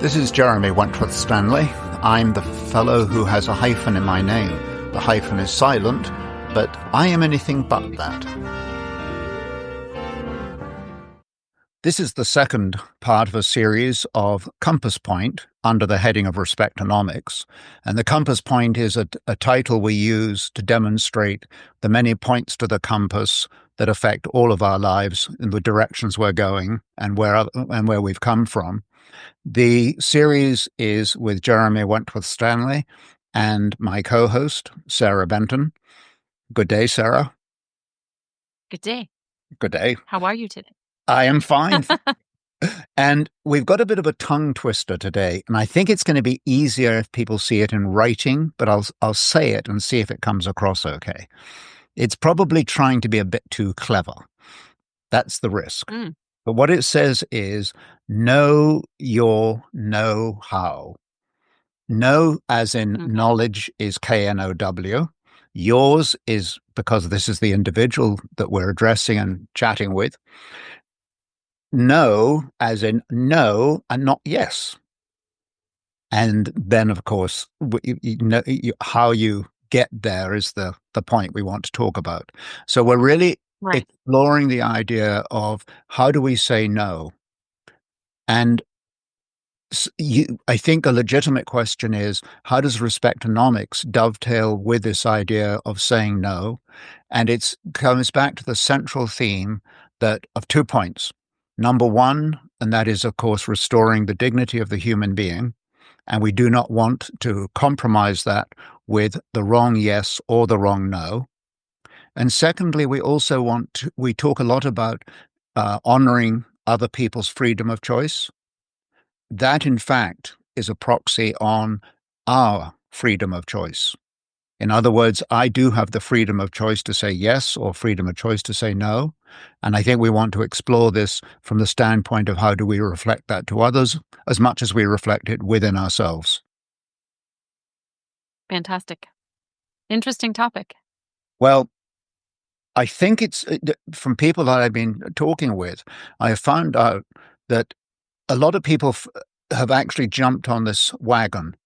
This is Jeremy Wentworth-Stanley. I'm the fellow who has a hyphen in my name. The hyphen is silent, but I am anything but that. This is the second part of a series of Compass Point under the heading of Respectonomics. And the Compass Point is a title we use to demonstrate the many points to the compass that affect all of our lives in the directions we're going and where we've come from. The series is with Jeremy Wentworth-Stanley and my co-host, Sarah Benton. Good day, Sarah. Good day. Good day. How are you today? I am fine. And we've got a bit of a tongue twister today, and I think it's going to be easier if people see it in writing, but I'll say it and see if it comes across okay. It's probably trying to be a bit too clever. That's the risk. But what it says is, know your know-how. Know as in knowledge is K-N-O-W. Yours is, because this is the individual that we're addressing and chatting with, know as in no and not yes. And then, of course, how you get there is the point we want to talk about. So we're really exploring the idea of how do we say no? And I think a legitimate question is, how does Respectonomics dovetail with this idea of saying no? And it comes back to the central theme of 2 points. Number one, and that is, of course, restoring the dignity of the human being. And we do not want to compromise that with the wrong yes or the wrong no. And secondly, we talk a lot about honoring other people's freedom of choice. That, in fact, is a proxy on our freedom of choice. In other words, I do have the freedom of choice to say yes or freedom of choice to say no. And I think we want to explore this from the standpoint of how do we reflect that to others as much as we reflect it within ourselves. Fantastic. Interesting topic. Well, I think it's from people that I've been talking with, I have found out that a lot of people have actually jumped on this wagon.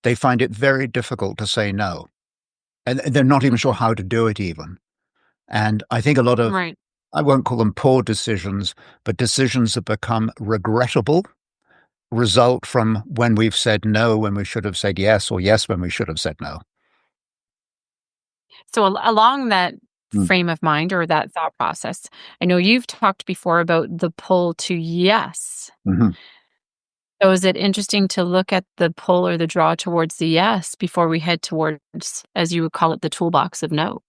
They find it very difficult to say no. And they're not even sure how to do it even. And I think a lot of, I won't call them poor decisions, but decisions that become regrettable result from when we've said no when we should have said yes, or yes when we should have said no. So along that frame of mind or that thought process, I know you've talked before about the pull to yes. So is it interesting to look at the pull or the draw towards the yes before we head towards, as you would call it, the toolbox of no?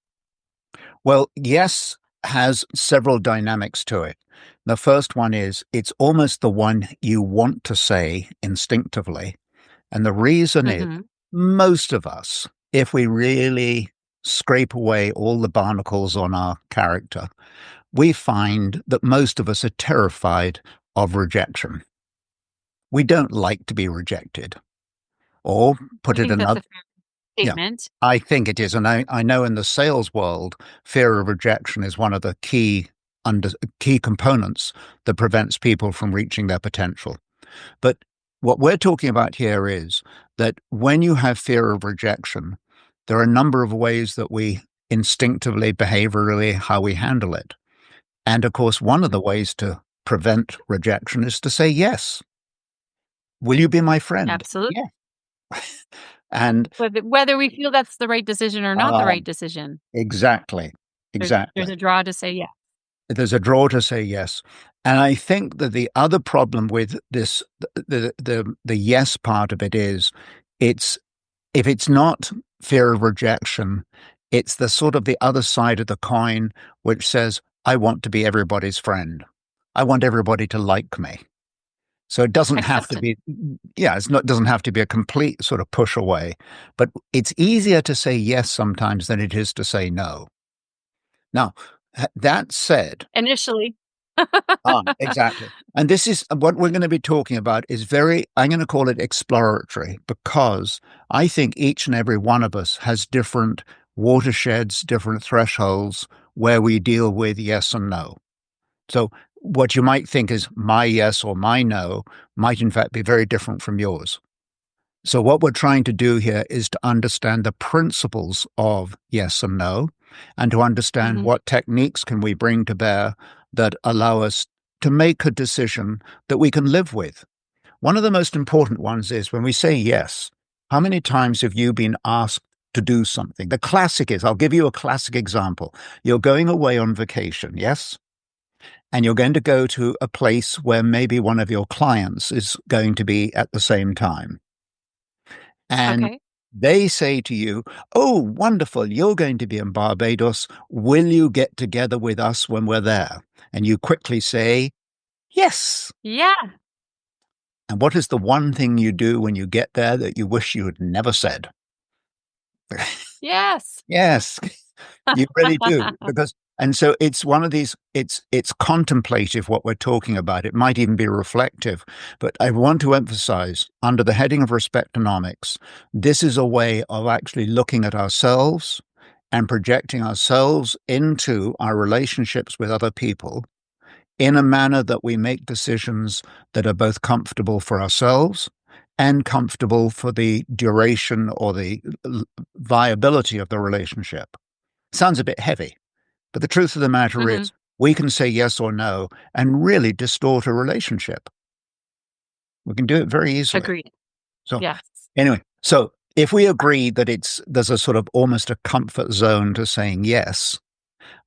Well, yes has several dynamics to it. The first one is it's almost the one you want to say instinctively. And the reason is most of us, if we really scrape away all the barnacles on our character, we find that most of us are terrified of rejection. We don't like to be rejected. Or put it another statement. Yeah, I think it is. And I know in the sales world, fear of rejection is one of the key components that prevents people from reaching their potential. But what we're talking about here is that when you have fear of rejection, there are a number of ways that we instinctively, behaviorally, how we handle it. And of course, one of the ways to prevent rejection is to say yes. Will you be my friend? Absolutely. Yeah. And whether we feel that's the right decision or not the right decision. Exactly. There's a draw to say yes. There's a draw to say yes. And I think that the other problem with this, the yes part of it is, if it's not fear of rejection, it's the sort of the other side of the coin, which says, I want to be everybody's friend. I want everybody to like me. So it doesn't have to be, doesn't have to be a complete sort of push away, but it's easier to say yes sometimes than it is to say no. Now, that said, initially, exactly. And this is what we're going to be talking about is I'm going to call it exploratory, because I think each and every one of us has different watersheds, different thresholds where we deal with yes and no. So what you might think is my yes or my no might in fact be very different from yours. So what we're trying to do here is to understand the principles of yes and no, and to understand what techniques can we bring to bear that allow us to make a decision that we can live with. One of the most important ones is when we say yes, how many times have you been asked to do something? The classic is, I'll give you a classic example. You're going away on vacation, yes? And you're going to go to a place where maybe one of your clients is going to be at the same time. And they say to you, oh, wonderful, you're going to be in Barbados. Will you get together with us when we're there? And you quickly say, yes. Yeah. And what is the one thing you do when you get there that you wish you had never said? Yes. Yes, you really do. And so it's one of these, it's contemplative what we're talking about. It might even be reflective, but I want to emphasize under the heading of Respectonomics, this is a way of actually looking at ourselves and projecting ourselves into our relationships with other people in a manner that we make decisions that are both comfortable for ourselves and comfortable for the duration or the viability of the relationship. Sounds a bit heavy, but the truth of the matter is we can say yes or no and really distort a relationship. We can do it very easily. Agreed. So yes. Anyway, so if we agree that there's a sort of almost a comfort zone to saying yes,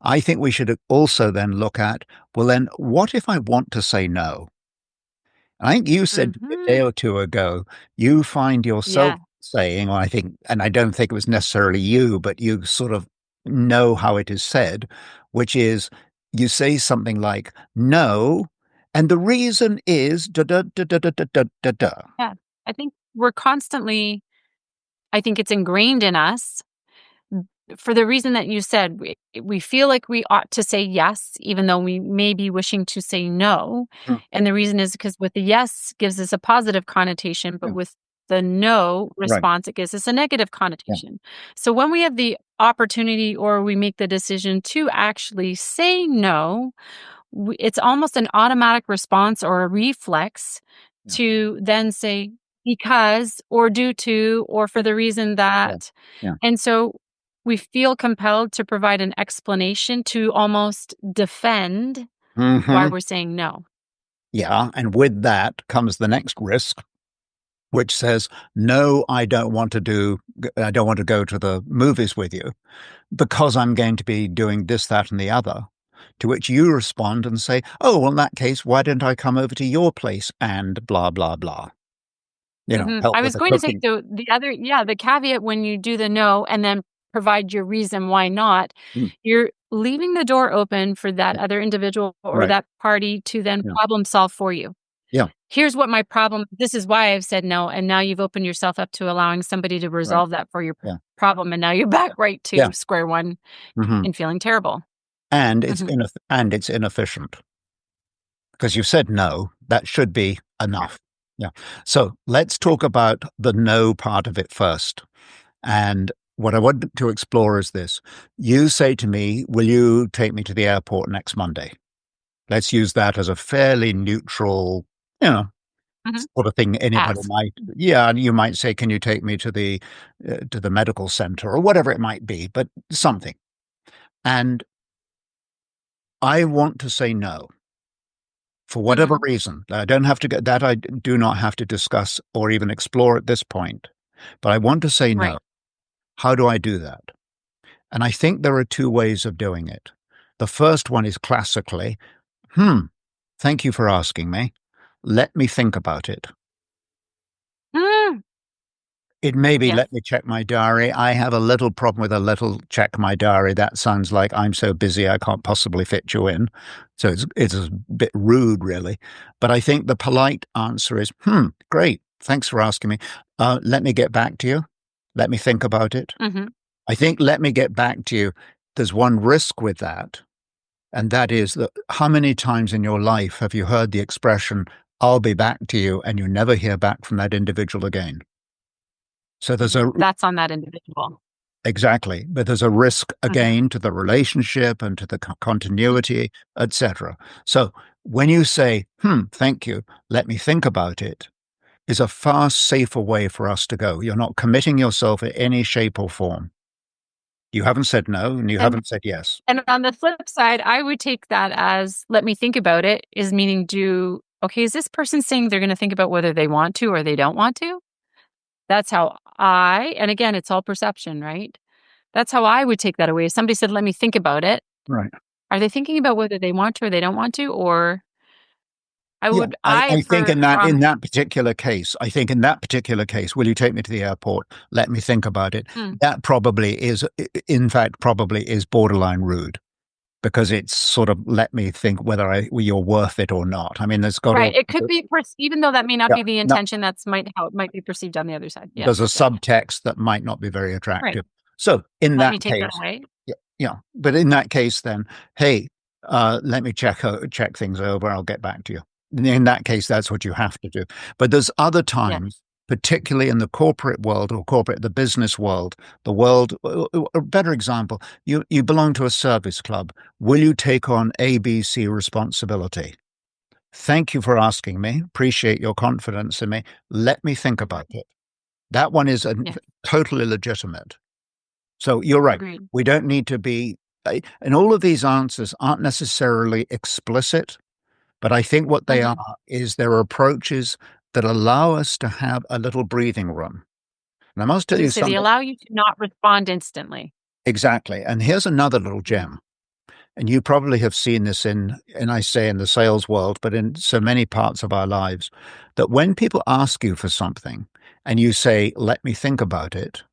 I think we should also then look at, well, then what if I want to say no? I think you said a day or two ago, you find yourself saying, or I think, and I don't think it was necessarily you, but you sort of know how it is said, which is you say something like, no, and the reason is da da da da da da da da. Yeah, I think we're constantly, I think it's ingrained in us for the reason that you said, we feel like we ought to say yes, even though we may be wishing to say no. And the reason is because with the yes gives us a positive connotation, but with the no response, it gives us a negative connotation. So when we have the opportunity or we make the decision to actually say no, it's almost an automatic response or a reflex to then say because or due to or for the reason that. And so we feel compelled to provide an explanation to almost defend why we're saying no. Yeah, and with that comes the next risk, which says, no, I don't want to go to the movies with you because I'm going to be doing this, that, and the other. To which you respond and say, oh, well, in that case, why don't I come over to your place and blah, blah, blah. Help I with was the going cooking. to say the other, the caveat when you do the no and then provide your reason why not, you're leaving the door open for that other individual or that party to then problem solve for you. Yeah. Here's what my problem, this is why I've said no. And now you've opened yourself up to allowing somebody to resolve that for your problem. And now you're back right to square one and feeling terrible. And it's inefficient because you've said no, that should be enough. Yeah. So let's talk about the no part of it first. And what I want to explore is this. You say to me, will you take me to the airport next Monday? Let's use that as a fairly neutral, sort of thing anybody might. Yeah, and you might say, can you take me to the medical center or whatever it might be, but something. And I want to say no. For whatever reason, I don't have to get that. I do not have to discuss or even explore at this point, but I want to say no. How do I do that? And I think there are two ways of doing it. The first one is classically, thank you for asking me. Let me think about it. It may be, let me check my diary. I have a little problem with a little check my diary. That sounds like I'm so busy I can't possibly fit you in. So it's a bit rude, really. But I think the polite answer is, great. Thanks for asking me. Let me get back to you. Let me think about it. I think let me get back to you. There's one risk with that. And that is that how many times in your life have you heard the expression, I'll be back to you, and you never hear back from that individual again? So that's on that individual. Exactly. But there's a risk again to the relationship and to the continuity, etc. So when you say, thank you, let me think about it, is a far safer way for us to go. You're not committing yourself in any shape or form. You haven't said no and you haven't said yes. And on the flip side, I would take that as let me think about it is meaning okay, is this person saying they're going to think about whether they want to or they don't want to? That's how and again, it's all perception, right? That's how I would take that away. If somebody said, let me think about it. Right. Are they thinking about whether they want to or they don't want to? Or I think in that particular case, will you take me to the airport? Let me think about it. That probably is, in fact, borderline rude, because it's sort of let me think whether you're worth it or not. I mean, there's got right. It could be, even though that may not be the intention, no, that's how it might be perceived on the other side. There's a subtext that might not be very attractive. Right. So in let that me take case, that away. But in that case, then, hey, let me check things over. I'll get back to you. In that case, that's what you have to do. But there's other times, particularly in the corporate world or the business world, a better example, you belong to a service club. Will you take on ABC responsibility? Thank you for asking me. Appreciate your confidence in me. Let me think about it. That one is totally legitimate. So you're right. Agreed. We don't need to be, and all of these answers aren't necessarily explicit, but I think what they are is they're approaches that allow us to have a little breathing room. And I must tell you something. They allow you to not respond instantly. Exactly. And here's another little gem. And you probably have seen this in the sales world, but in so many parts of our lives, that when people ask you for something and you say, let me think about it,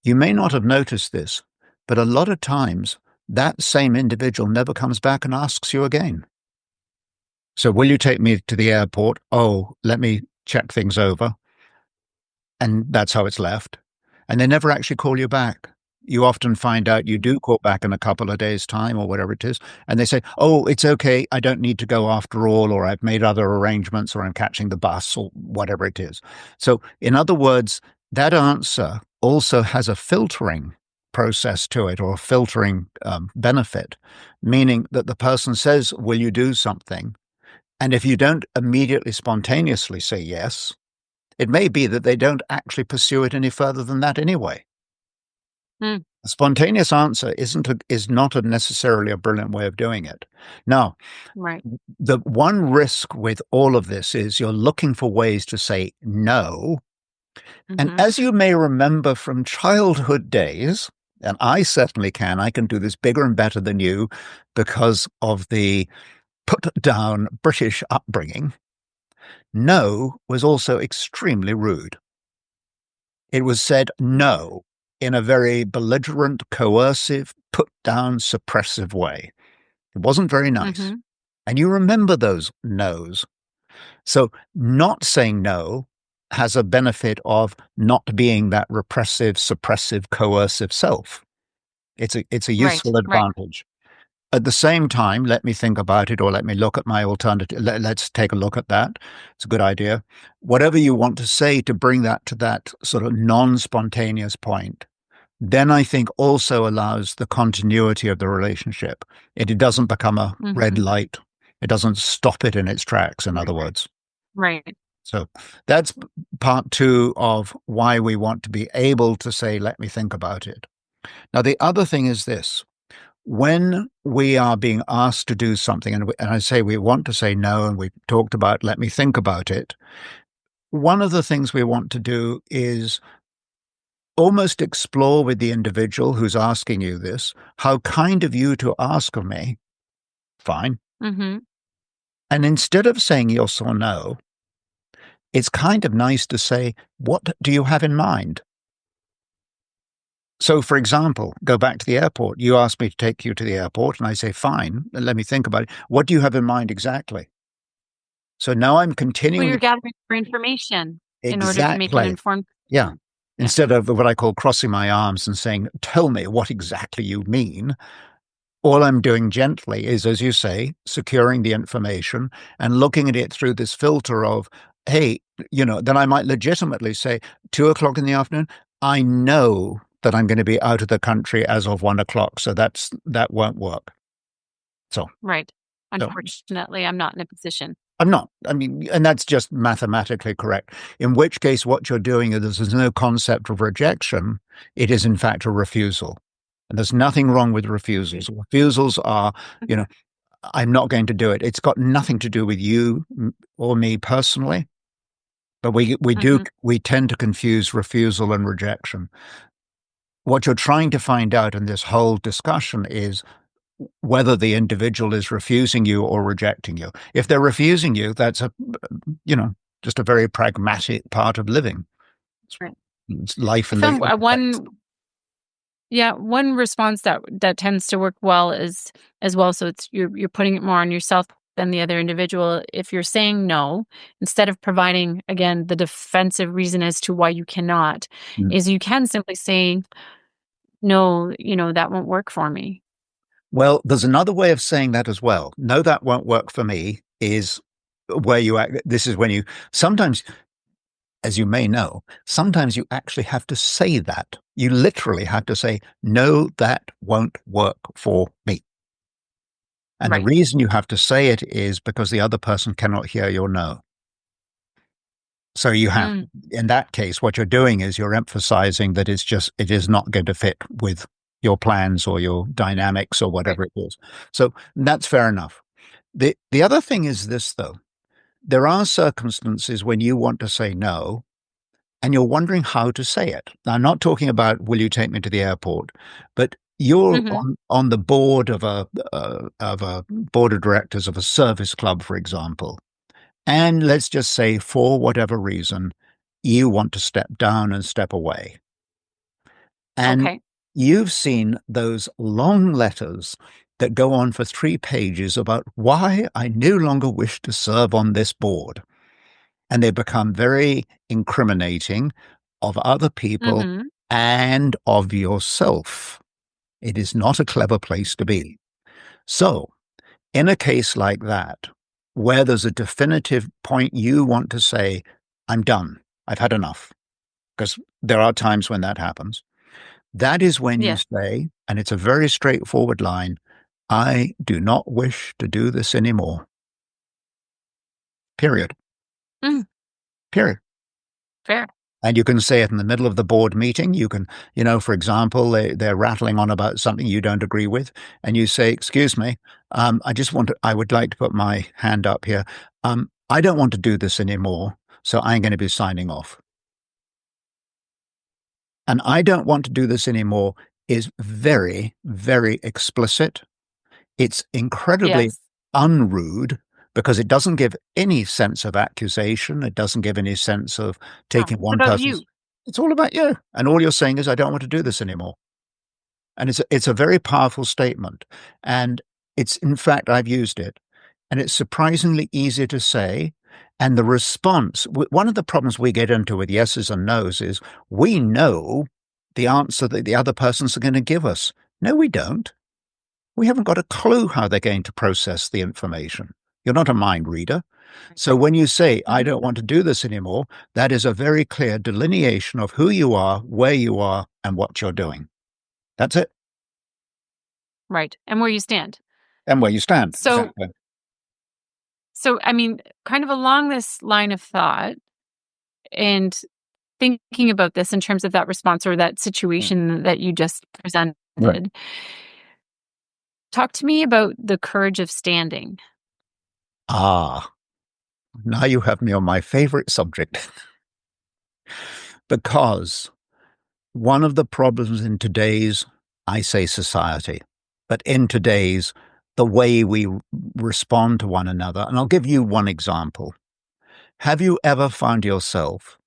you may not have noticed this, but a lot of times that same individual never comes back and asks you again. So will you take me to the airport? Oh, let me check things over. And that's how it's left. And they never actually call you back. You often find out you do call back in a couple of days' time or whatever it is. And they say, oh, it's okay. I don't need to go after all, or I've made other arrangements, or I'm catching the bus, or whatever it is. So in other words, that answer also has a filtering process to it, or a filtering benefit, meaning that the person says, will you do something? And if you don't immediately spontaneously say yes, it may be that they don't actually pursue it any further than that anyway. A spontaneous answer is not necessarily a brilliant way of doing it. Now, the one risk with all of this is you're looking for ways to say no. And as you may remember from childhood days, and I certainly I can do this bigger and better than you because of the put-down British upbringing, no was also extremely rude. It was said no in a very belligerent, coercive, put-down, suppressive way. It wasn't very nice. And you remember those no's. So not saying no has a benefit of not being that repressive, suppressive, coercive self. It's a useful advantage. At the same time, let me think about it, or let me look at my alternative. Let's take a look at that. It's a good idea. Whatever you want to say to bring that to that sort of non-spontaneous point, then I think also allows the continuity of the relationship. It doesn't become a red light. It doesn't stop it in its tracks, in other words. Right. So that's part two of why we want to be able to say, let me think about it. Now, the other thing is this. When we are being asked to do something, and I say we want to say no, and we talked about let me think about it, one of the things we want to do is almost explore with the individual who's asking you this, how kind of you to ask of me. Fine. And instead of saying yes or no, it's kind of nice to say, what do you have in mind? So, for example, go back to the airport. You ask me to take you to the airport, and I say, fine, let me think about it. What do you have in mind exactly? So now I'm continuing. Well, you're gathering more information in order to make an informed decision. Instead of what I call crossing my arms and saying, tell me what exactly you mean. All I'm doing gently is, as you say, securing the information and looking at it through this filter of, hey, then I might legitimately say, 2:00 in the afternoon, I know that I'm going to be out of the country as of 1 o'clock. So that won't work. So, Right. so Unfortunately, I'm not in a position. I'm not. I mean, and that's just mathematically correct. In which case, what you're doing is there's no concept of rejection. It is, in fact, a refusal. And there's nothing wrong with refusals. Refusals are, you know, I'm not going to do it. It's got nothing to do with you or me personally. But we tend to confuse refusal and rejection. What you're trying to find out in this whole discussion is whether the individual is refusing you or rejecting you. If they're refusing you, that's just a very pragmatic part of living. Right. It's life I in the found one response that tends to work well is as well. So it's you're putting it more on yourself than the other individual. If you're saying no, instead of providing again the defensive reason as to why you cannot, is you can simply say, no, that won't work for me. Well, there's another way of saying that as well. No, that won't work for me is where this is when you sometimes, as you may know, sometimes you actually have to say that. You literally have to say, no, that won't work for me. And the Right. reason you have to say it is because the other person cannot hear your no. So you have, in that case, what you're doing is you're emphasizing that it is not going to fit with your plans or your dynamics or whatever it is. So that's fair enough. The other thing is this, though. There are circumstances when you want to say no and you're wondering how to say it. Now, I'm not talking about, will you take me to the airport? But you're on the board of a board of directors of a service club, for example. And let's just say, for whatever reason, you want to step down and step away. And you've seen those long letters that go on for 3 pages about why I no longer wish to serve on this board. And they become very incriminating of other people and of yourself. It is not a clever place to be. So, in a case like that, where there's a definitive point you want to say, I'm done, I've had enough, because there are times when that happens. That is when you say, and it's a very straightforward line, I do not wish to do this anymore. Period. Period. Fair. And you can say it in the middle of the board meeting. You can, for example, they're rattling on about something you don't agree with. And you say, excuse me, I would like to put my hand up here. I don't want to do this anymore. So I'm going to be signing off. And I don't want to do this anymore is very, very explicit. It's incredibly unrude because it doesn't give any sense of accusation. It doesn't give any sense of taking one person's. It's all about you. And all you're saying is, I don't want to do this anymore. And it's a very powerful statement. And it's, in fact, I've used it. And it's surprisingly easy to say. And the response, one of the problems we get into with yeses and nos is we know the answer that the other person's going to give us. No, we don't. We haven't got a clue how they're going to process the information. You're not a mind reader. So when you say, I don't want to do this anymore, that is a very clear delineation of who you are, where you are, and what you're doing. That's it. Right. And where you stand. And where you stand. So, exactly. So, I mean, kind of along this line of thought and thinking about this in terms of that response or that situation that you just presented, talk to me about the courage of standing. Now you have me on my favorite subject. Because one of the problems in today's, I say society, but in today's, the way we respond to one another, and I'll give you one example. Have you ever found yourself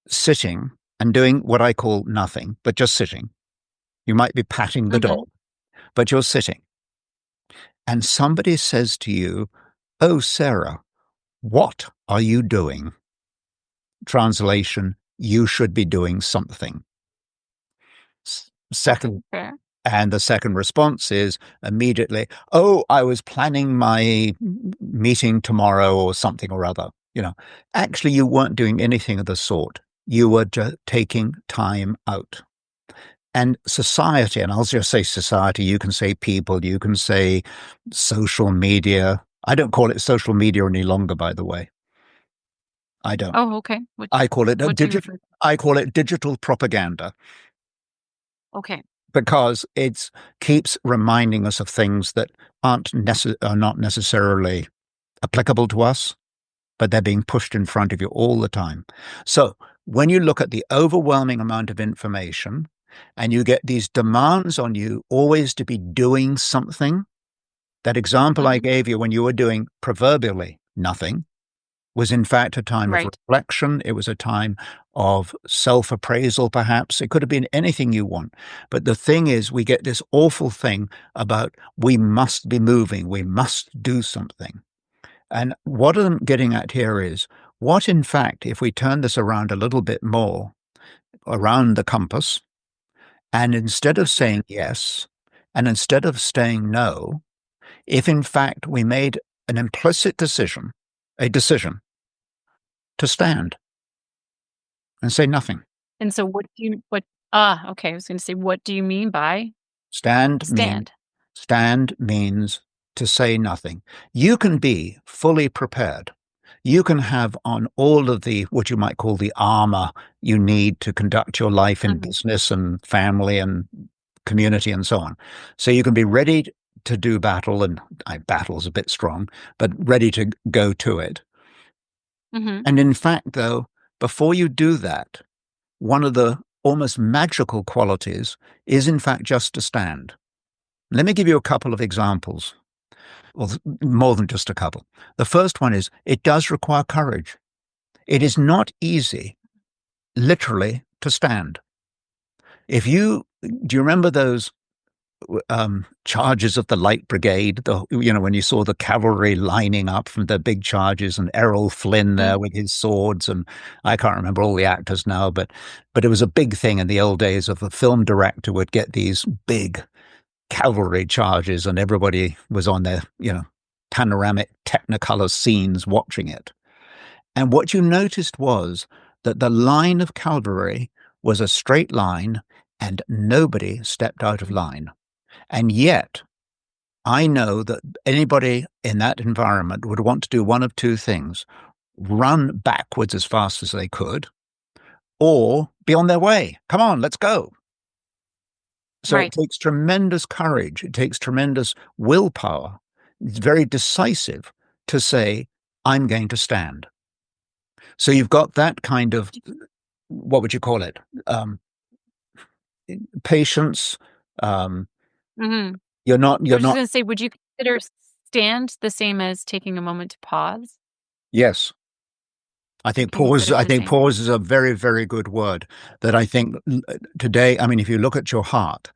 sitting and doing what I call nothing, but just sitting? You might be patting the dog, but you're sitting. And somebody says to you, oh, Sarah, what are you doing? Translation, you should be doing something. Second, and the second response is immediately, oh, I was planning my meeting tomorrow or something or other. Actually, you weren't doing anything of the sort. You were just taking time out. And society, and I'll just say society, you can say people, you can say social media. I don't call it social media any longer, by the way. I don't. Oh, okay. I call it What do you refer? I call it digital propaganda Okay. because it keeps reminding us of things that are not necessarily applicable to us, but they're being pushed in front of you all the time. So when you look at the overwhelming amount of information and you get these demands on you always to be doing something, that example I Mm-hmm. gave you when you were doing proverbially nothing was in fact a time of Right. reflection. It was a time of self-appraisal, perhaps. It could have been anything you want. But the thing is, we get this awful thing about we must be moving, we must do something. And what I'm getting at here is what, in fact, if we turn this around a little bit more around the compass, and instead of Mm-hmm. saying yes, and instead of saying no, if in fact we made an implicit decision, a decision to stand and say nothing. And so okay, I was going to say, what do you mean by Stand mean stand? stand means to say nothing. You can be fully prepared. You can have on all of the what you might call the armor you need to conduct your life in Mm-hmm. business and family and community and so on. So you can be ready to do battle, and battle's a bit strong, but ready to go to it. Mm-hmm. And in fact, though, before you do that, one of the almost magical qualities is in fact just to stand. Let me give you a couple of examples, or more than just a couple. The first one is it does require courage. It is not easy, literally, to stand. Do you remember those charges of the Light Brigade? When you saw the cavalry lining up from the big charges, and Errol Flynn there with his swords, and I can't remember all the actors now, but it was a big thing in the old days of the film director would get these big cavalry charges, and everybody was on their panoramic Technicolor scenes watching it. And what you noticed was that the line of cavalry was a straight line, and nobody stepped out of line. And yet, I know that anybody in that environment would want to do one of two things: run backwards as fast as they could, or be on their way. Come on, let's go. So it Right. takes tremendous courage. It takes tremendous willpower. It's very decisive to say, I'm going to stand. So you've got that kind of, what would you call it? Patience. Um, Mm-hmm. I you're was just not, going to say, would you consider stand the same as taking a moment to pause? yes. You consider it I the think same? pause is a very, very good word that I think today, I mean, if you look at your heart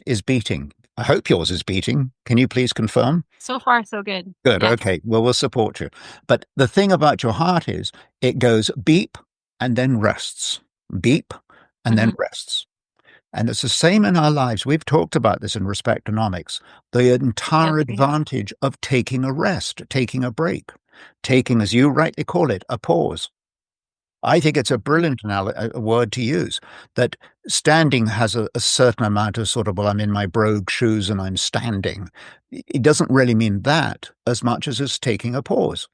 is beating. I hope yours is beating. Can you please confirm? So far, so good. Good. Yes. Okay. Well, we'll support you. But the thing about your heart is it goes beep and then rests, beep and then Mm-hmm. rests. And it's the same in our lives. We've talked about this in Respectonomics, the Yes, entire we have. advantage of taking a rest, taking a break, taking, as you rightly call it, a pause. I think it's a Mm-hmm. brilliant word to use, that standing has a certain amount of sort of, well, I'm in my brogue shoes and I'm standing. It doesn't really mean that as much as it's taking a pause.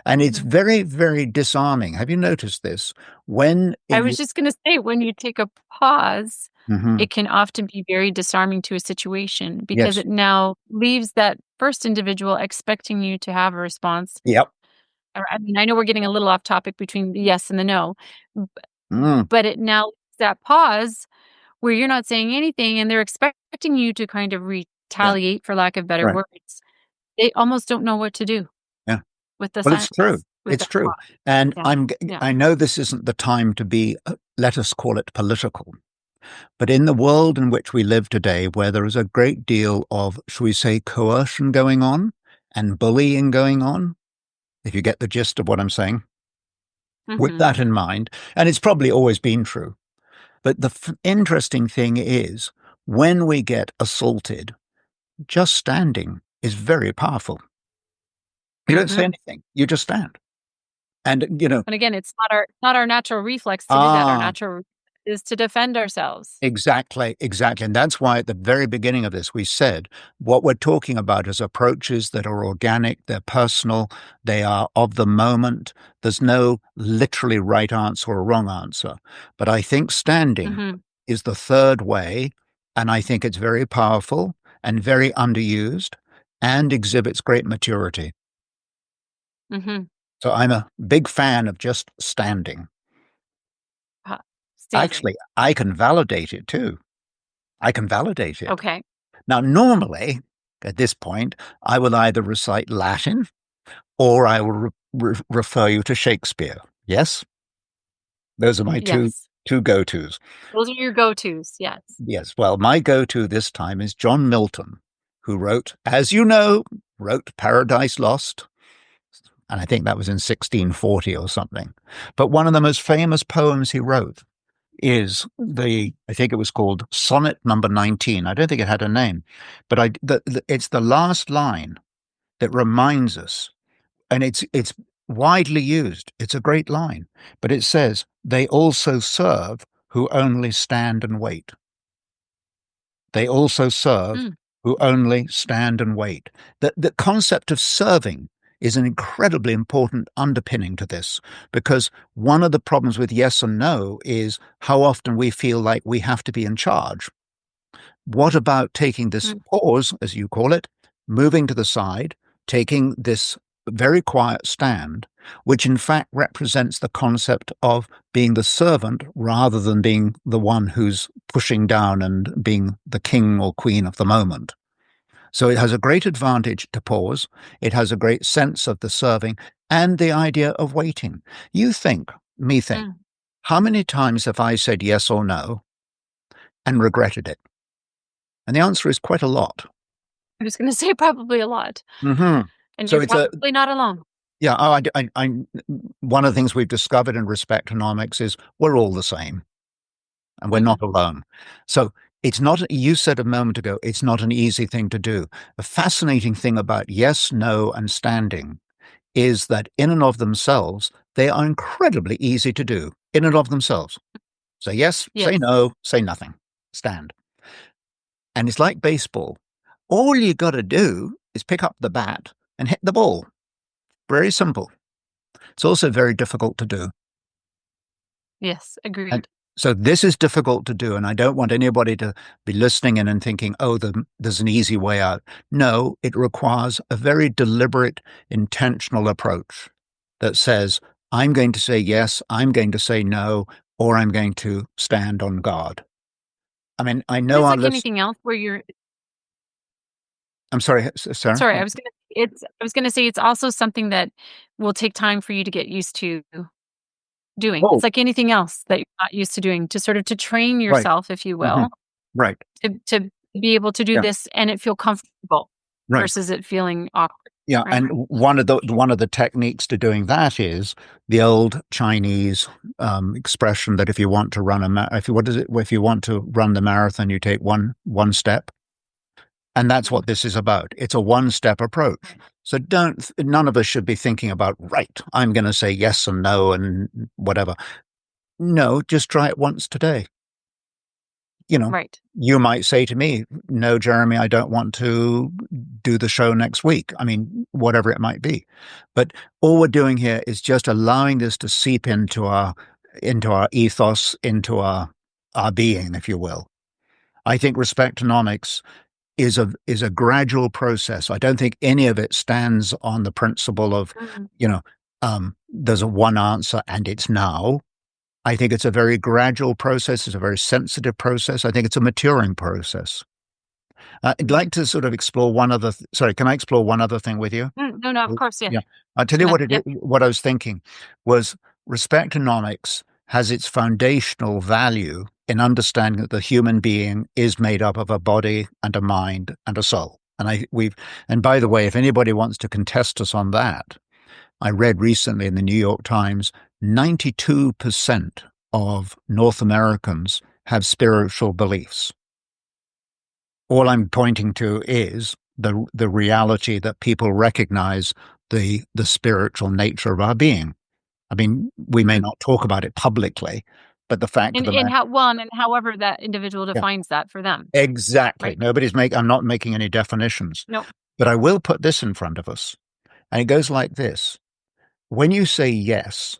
And it's Mm-hmm. very, very disarming. Have you noticed this? I was just going to say, when you take a pause, Mhm. it can often be very disarming to a situation because Yes. it now leaves that first individual expecting you to have a response. Yep. I mean, I know we're getting a little off topic between the yes and the no, b- Mm. but it now leaves that pause where you're not saying anything and they're expecting you to kind of Yeah. retaliate, for lack of better Right. words. They almost don't know what to do Yeah. with the Well, it's true. silence, with It's that true. pause. And Yeah. Yeah. I know this isn't the time to be, let us call it political, but in the world in which we live today, where there is a great deal of, shall we say, coercion going on and bullying going on, if you get the gist of what I'm saying, with Mhm. that in mind, and it's probably always been true. But the interesting thing is, when we get assaulted, just standing is very powerful. You don't say Mhm. anything, you just stand. And, And again, it's not our natural reflex to do that. Our ah, natural is to defend ourselves. Exactly. And that's why at the very beginning of this, we said what we're talking about is approaches that are organic, they're personal, they are of the moment. There's no literally right answer or wrong answer. But I think standing is the third way, and I think it's very powerful and very underused and exhibits great maturity. So I'm a big fan of just standing. Actually, I can validate it too. I can validate it. Okay. Now, normally, at this point, I will either recite Latin or I will refer you to Shakespeare. Yes? Those are my two go-tos. Those are your go-tos, yes. Yes. Well, my go-to this time is John Milton, who wrote, as you know, wrote Paradise Lost. And I think that was in 1640 or something. But one of the most famous poems he wrote is I think it was called Sonnet Number 19. I don't think it had a name, but it's the last line that reminds us, and it's widely used. It's a great line, but it says, "They also serve who only stand and wait." They also serve who only stand and wait. The concept of serving is an incredibly important underpinning to this, because one of the problems with yes and no is how often we feel like we have to be in charge. What about taking this pause, as you call it, moving to the side, taking this very quiet stand, which in fact represents the concept of being the servant rather than being the one who's pushing down and being the king or queen of the moment. So it has a great advantage to pause. It has a great sense of the serving and the idea of waiting. You think, how many times have I said yes or no and regretted it? And the answer is quite a lot. I was going to say probably a lot. And so you're probably not alone. Yeah. One of the things we've discovered in Respectonomics is we're all the same and we're not alone. So it's not, you said a moment ago, it's not an easy thing to do. The fascinating thing about yes, no, and standing is that in and of themselves, they are incredibly easy to do in and of themselves. Say yes, say no, say nothing, stand. And it's like baseball. All you got to do is pick up the bat and hit the ball. Very simple. It's also very difficult to do. Yes, agreed. So this is difficult to do, and I don't want anybody to be listening in and thinking, oh, there's an easy way out. No, it requires a very deliberate, intentional approach that says, I'm going to say yes, I'm going to say no, or I'm going to stand on guard. I mean, I know it's like anything else where you're... I'm sorry, Sarah? Sorry, I was going to say it's also something that will take time for you to get used to doing. It's like anything else that you're not used to doing, to sort of to train yourself, if you will, to be able to do this and it feel comfortable versus it feeling awkward. Yeah, and one of the techniques to doing that is the old Chinese expression that if you want to run if you want to run the marathon, you take one step. And that's what this is about. It's a one-step approach. So none of us should be thinking about, right, I'm going to say yes and no and whatever. No, just try it once today. You might say to me, no, Jeremy, I don't want to do the show next week. I mean, whatever it might be. But all we're doing here is just allowing this to seep into our ethos, into our being, if you will. I think Respectonomics is a gradual process. I don't think any of it stands on the principle of, there's a one answer and it's now. I think it's a very gradual process. It's a very sensitive process. I think it's a maturing process. I'd like to sort of explore sorry, can I explore one other thing with you? No, of course, yeah. I'll tell you what I was thinking was Respectonomics has its foundational value in understanding that the human being is made up of a body and a mind and a soul. And by the way, if anybody wants to contest us on that, I read recently in the New York Times, 92% of North Americans have spiritual beliefs. All I'm pointing to is the reality that people recognize the spiritual nature of our being. I mean, we may not talk about it publicly, But the fact of the matter, and however that individual yeah, defines that for them, exactly. right? I'm not making any definitions, No. but I will put this in front of us. And it goes like this. When you say yes,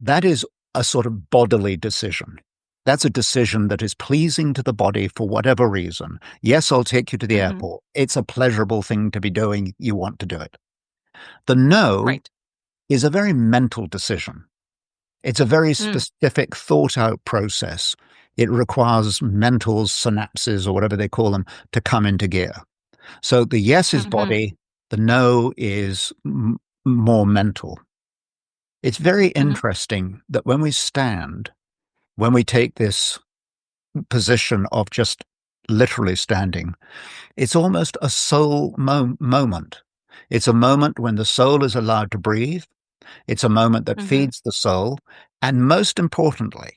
that is a sort of bodily decision. That's a decision that is pleasing to the body for whatever reason. Yes, I'll take you to the Mm-hmm. airport. It's a pleasurable thing to be doing. You want to do it. The no Right. is a very mental decision. It's a very Mm. specific, thought out process. It requires mental synapses or whatever they call them to come into gear. So the yes is Mm-hmm. body, the no is more mental. It's very Mm-hmm. interesting that when we stand, when we take this position of just literally standing, it's almost a soul moment. It's a moment when the soul is allowed to breathe. It's a moment that Mm-hmm. feeds the soul. And most importantly,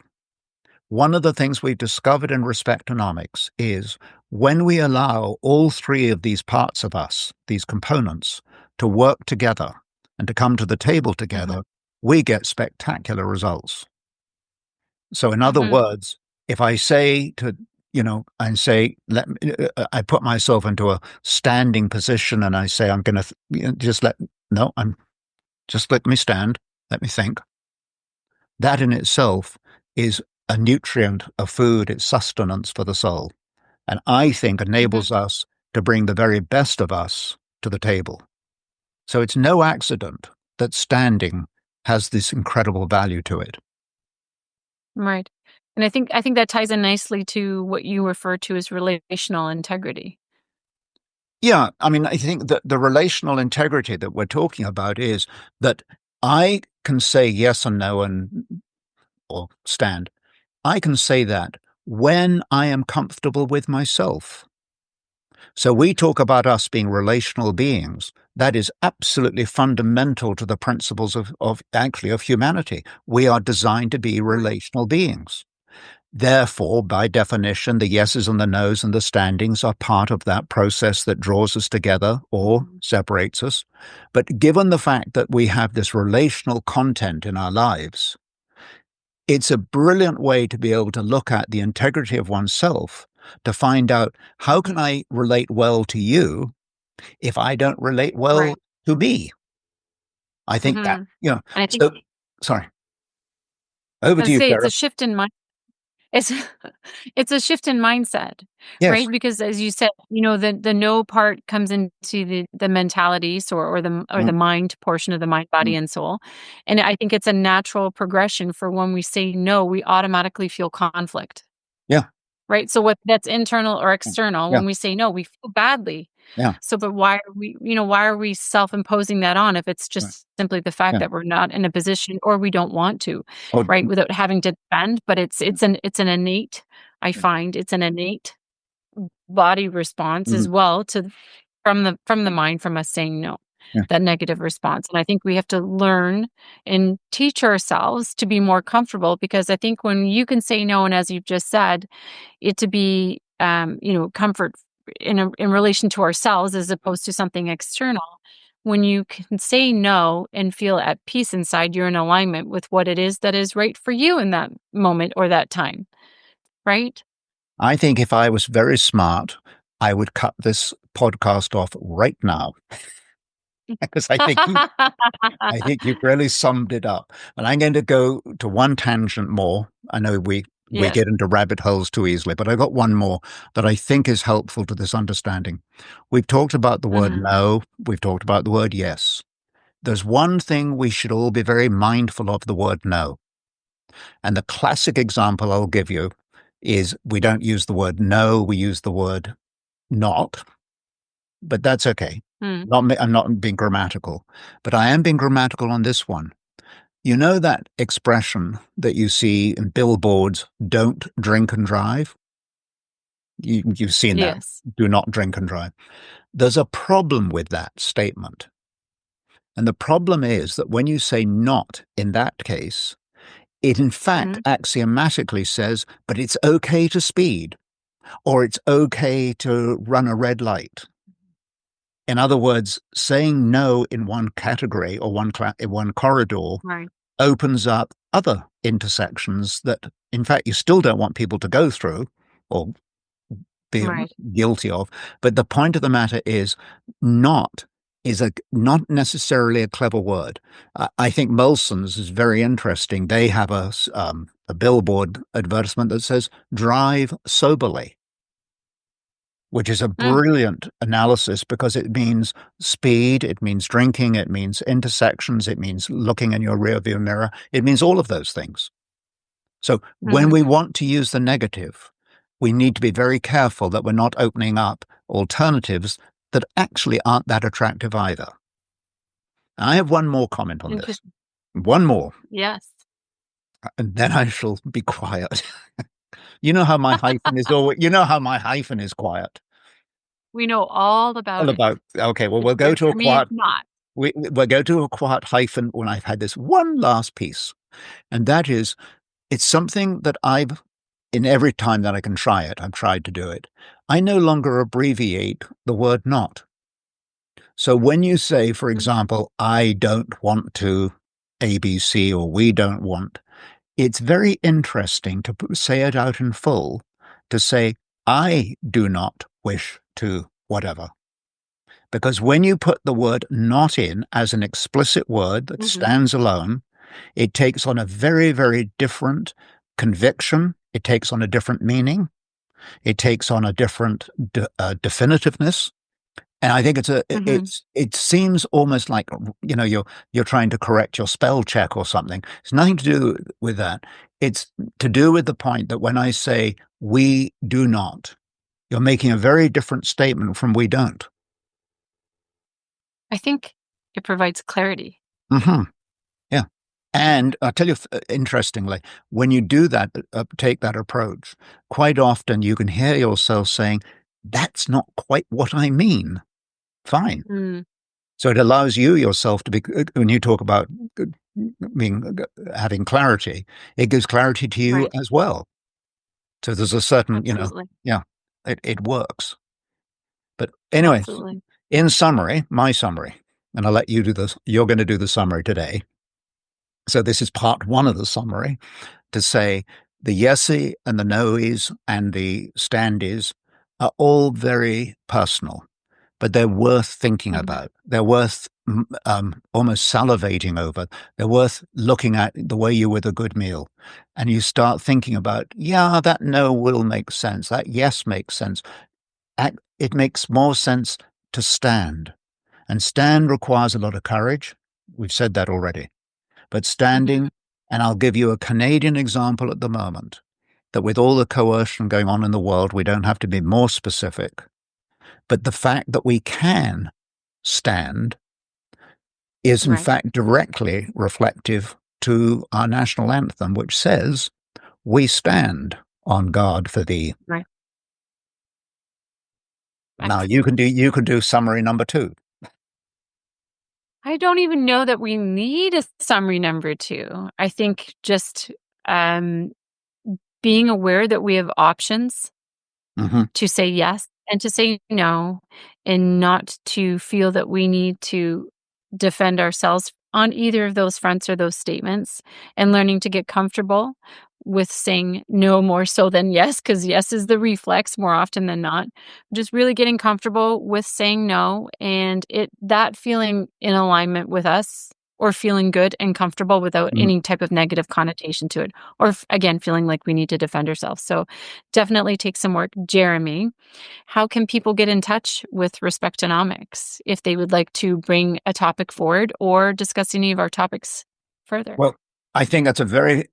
one of the things we've discovered in Respectonomics is when we allow all three of these parts of us, these components, to work together and to come to the table Mm-hmm. together, we get spectacular results. So, in other Mm-hmm. words, if I say to, I say, I put myself into a standing position and I say, I'm going to no, just let me stand, let me think. That in itself is a nutrient, a food, it's sustenance for the soul. And I think Mm-hmm. enables us to bring the very best of us to the table. So it's no accident that standing has this incredible value to it. Right. And I think that ties in nicely to what you refer to as relational integrity. Yeah, I mean, I think that the relational integrity that we're talking about is that I can say yes and no or stand. I can say that when I am comfortable with myself. So we talk about us being relational beings. That is absolutely fundamental to the principles of humanity. We are designed to be Right. relational beings. Therefore, by definition, the yeses and the nos and the standings are part of that process that draws us together or Mhm. separates us. But given the fact that we have this relational content in our lives, it's a brilliant way to be able to look at the integrity of oneself to find out how can I relate well to you if I don't relate well Right. to me? I think that, Mm-hmm. And I think so sorry, over I to you, say it's Sarah. a shift in mind. It's it's a shift in mindset, Yes. right? Because as you said, the no part comes into the mentalities or the Mm, mind portion of the mind, body, mm, and soul. And I think it's a natural progression for when we say no, we automatically feel conflict. yeah. Right? So what that's internal or Mm, external, yeah. when we say no, we feel badly. Yeah. So, but why are we self-imposing that on if it's Right. just simply the fact Yeah. that we're not in a position or we don't want to, Oh, right? Without having to defend, but it's an innate, I yeah. find it's an innate body response as Mhm. well to from the mind from us saying no, Yeah. that negative response. And I think we have to learn and teach ourselves to be more comfortable because I think when you can say no, and as you've just said, it to be comfort in relation to ourselves as opposed to something external. When you can say no and feel at peace inside, you're in alignment with what it is that is right for you in that moment or that time, right? I think if I was very smart, I would cut this podcast off right now because I think you've really summed it up. And I'm going to go to one tangent more. I know we Yes. get into rabbit holes too easily, but I got one more that I think is helpful to this understanding. We've talked about the word Mhm. no. We've talked about the word yes. There's one thing we should all be very mindful of the word no. And the classic example I'll give you is we don't use the word no, we use the word not, but that's okay. Mm. I'm not being grammatical, but I am being grammatical on this one. You know that expression that you see in billboards, don't drink and drive? You've seen that. Yes. Do not drink and drive. There's a problem with that statement. And the problem is that when you say not in that case, it in fact Mhm. axiomatically says, but it's okay to speed or it's okay to run a red light. In other words, saying no in one category or in one corridor Right. opens up other intersections that, in fact, you still don't want people to go through or be Right. guilty of. But the point of the matter is, not not necessarily a clever word. I think Molson's is very interesting. They have a billboard advertisement that says "Drive soberly," which is a Mm. brilliant analysis because it means speed, it means drinking, it means intersections, it means looking in your rearview mirror, it means all of those things. So when Mhm. we want to use the negative, we need to be very careful that we're not opening up alternatives that actually aren't that attractive either. I have one more comment on this. Interesting. One more, Yes. and then I shall be quiet. You know how my hyphen is always, you know how my hyphen is quiet. We know all All about it. about, okay, well, It's we'll go weird to a for me, quiet, it's not. we'll go to a quiet hyphen when I've had this one last piece. And that is, it's something that in every time that I can try it, I've tried to do it. I no longer abbreviate the word not. So when you say, for Mm. example, I don't want to ABC or we don't want, it's very interesting to say it out in full, to say, I do not wish to whatever. Because when you put the word not in as an explicit word that Mhm. stands alone, it takes on a very, very different conviction. It takes on a different meaning. It takes on a different definitiveness. And I think Mhm. it seems almost like, you're trying to correct your spell check or something. It's nothing to do with that. It's to do with the point that when I say we do not, you're making a very different statement from we don't. I think it provides clarity. Hmm. Yeah. And I'll tell you, interestingly, when you do that, take that approach, quite often you can hear yourself saying, that's not quite what I mean. Fine. Mm. So it allows you yourself to be, when you talk about having clarity, it gives clarity to you Right. as well. So there's a certain, Absolutely. yeah, it works. But anyway, Absolutely. in summary, my summary, and I'll let you do this, you're going to do the summary today. So this is part one of the summary to say the yesy and the noes and the standees are all very personal, but they're worth thinking Mhm. about. They're worth almost salivating over. They're worth looking at the way you with a good meal. And you start thinking about, yeah, that no will make sense. That yes makes sense. It makes more sense to stand. And stand requires a lot of courage. We've said that already. But Mhm. standing, and I'll give you a Canadian example at the moment, that with all the coercion going on in the world, we don't have to be more specific. But the fact that we can stand is in Right. fact directly reflective to our national anthem, which says, "We stand on guard for thee." Right. Now Excellent. you can do summary number two. I don't even know that we need a summary number 2. I think just, um, being aware that we have options Hmm. to say yes and to say no, and not to feel that we need to defend ourselves on either of those fronts or those statements, and learning to get comfortable with saying no more so than yes, because yes is the reflex more often than not. Just really getting comfortable with saying no, and that feeling in alignment with us, or feeling good and comfortable without any type of negative connotation to it, or again feeling like we need to defend ourselves. So definitely take some work. Jeremy, how can people get in touch with Respectonomics if they would like to bring a topic forward or discuss any of our topics further? Well, I think that's a very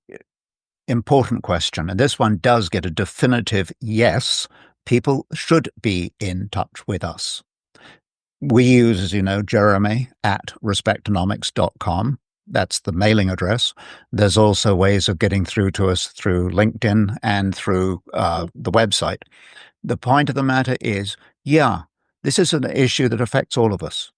important question. And this one does get a definitive yes. People should be in touch with us. We use, as you know, Jeremy at respectonomics.com. That's the mailing address. There's also ways of getting through to us through LinkedIn and through Cool. the website. The point of the matter is, yeah, this is an issue that affects all of us.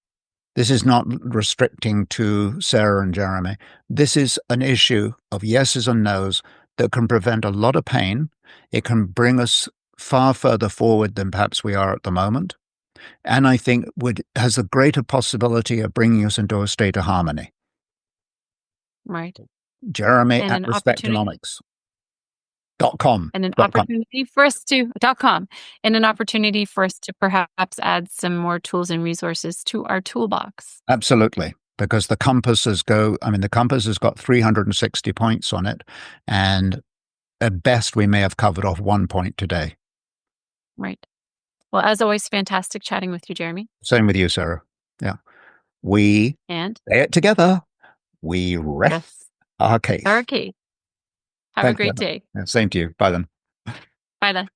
This is not restricting to Sarah and Jeremy. This is an issue of yeses and nos that can prevent a lot of pain. It can bring us far further forward than perhaps we are at the moment. And I think has a greater possibility of bringing us into a state of harmony. Right. Jeremy and at an opportunity respectonomics.com. and an opportunity for us to .com and an opportunity for us to perhaps add some more tools and resources to our toolbox. Absolutely. Because the compasses the compass has got 360 points on it. And at best, we may have covered off one point today. Right. Well, as always, fantastic chatting with you, Jeremy. Same with you, Sarah. Yeah. We say it together. We rest our case. Our case. Have a Thanks, great Sarah. day. Yeah, same to you. Bye then. Bye then.